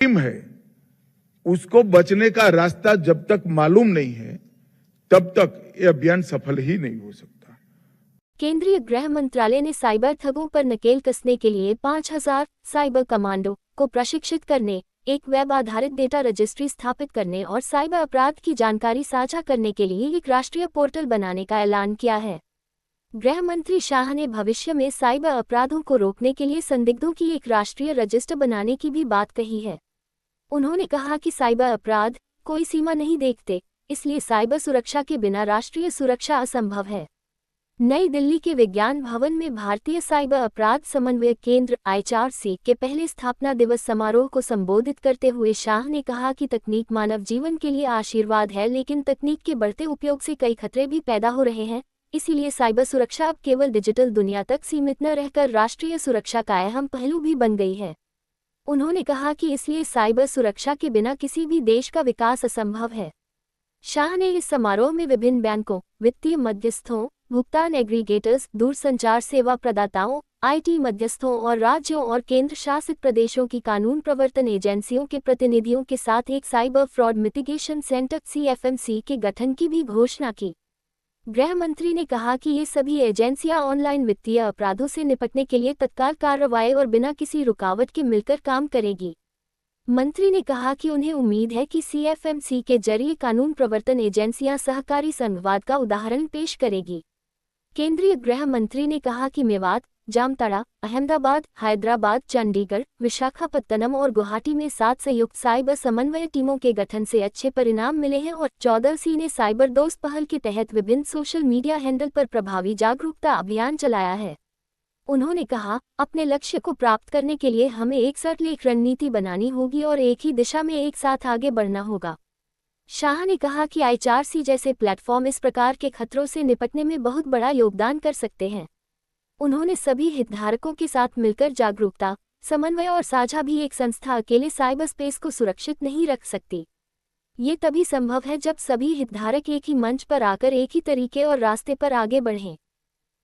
Team है उसको बचने का रास्ता जब तक मालूम नहीं है तब तक ये अभियान सफल ही नहीं हो सकता। केंद्रीय गृह मंत्रालय ने साइबर ठगों पर नकेल कसने के लिए 5000 साइबर कमांडो को प्रशिक्षित करने, एक वेब आधारित डेटा रजिस्ट्री स्थापित करने और साइबर अपराध की जानकारी साझा करने के लिए एक राष्ट्रीय पोर्टल बनाने का ऐलान किया है। गृह मंत्री शाह ने भविष्य में साइबर अपराधों को रोकने के लिए संदिग्धों की एक राष्ट्रीय रजिस्टर बनाने की भी बात कही है। उन्होंने कहा कि साइबर अपराध कोई सीमा नहीं देखते, इसलिए साइबर सुरक्षा के बिना राष्ट्रीय सुरक्षा असंभव है। नई दिल्ली के विज्ञान भवन में भारतीय साइबर अपराध समन्वय केंद्र (IHRC) के पहले स्थापना दिवस समारोह को संबोधित करते हुए शाह ने कहा कि तकनीक मानव जीवन के लिए आशीर्वाद है, लेकिन तकनीक के बढ़ते उपयोग से कई खतरे भी पैदा हो रहे हैं। इसीलिए साइबर सुरक्षा अब केवल डिजिटल दुनिया तक सीमित न रहकर राष्ट्रीय सुरक्षा का अहम पहलू भी बन गई है। उन्होंने कहा कि इसलिए साइबर सुरक्षा के बिना किसी भी देश का विकास असंभव है। शाह ने इस समारोह में विभिन्न बैंकों, वित्तीय मध्यस्थों, भुगतान एग्रीगेटर्स, दूरसंचार सेवा प्रदाताओं, IT मध्यस्थों और राज्यों और केंद्र शासित प्रदेशों की कानून प्रवर्तन एजेंसियों के प्रतिनिधियों के साथ एक cyber fraud mitigation centre (CFMC) के गठन की भी घोषणा की। गृह मंत्री ने कहा कि ये सभी एजेंसियां ऑनलाइन वित्तीय अपराधों से निपटने के लिए तत्काल कार्रवाई और बिना किसी रुकावट के मिलकर काम करेगी। मंत्री ने कहा कि उन्हें उम्मीद है कि CFMC के जरिए कानून प्रवर्तन एजेंसियां सहकारी संघवाद का उदाहरण पेश करेगी। केंद्रीय गृह मंत्री ने कहा कि मेवात, जामताड़ा, अहमदाबाद, हैदराबाद, चंडीगढ़, विशाखापत्तनम और गुवाहाटी में 7 संयुक्त साइबर समन्वय टीमों के गठन से अच्छे परिणाम मिले हैं और 14C ने साइबर दोस्त पहल के तहत विभिन्न सोशल मीडिया हैंडल पर प्रभावी जागरूकता अभियान चलाया है। उन्होंने कहा, अपने लक्ष्य को प्राप्त करने के लिए हमें एक सटीक रणनीति बनानी होगी और एक ही दिशा में एक साथ आगे बढ़ना होगा। शाह ने कहा कि IHRC जैसे प्लेटफॉर्म इस प्रकार के खतरों से निपटने में बहुत बड़ा योगदान कर सकते हैं। उन्होंने सभी हितधारकों के साथ मिलकर जागरूकता, समन्वय और साझा भी एक संस्था अकेले साइबर स्पेस को सुरक्षित नहीं रख सकती। ये तभी संभव है जब सभी हितधारक एक ही मंच पर आकर एक ही तरीके और रास्ते पर आगे बढ़ें।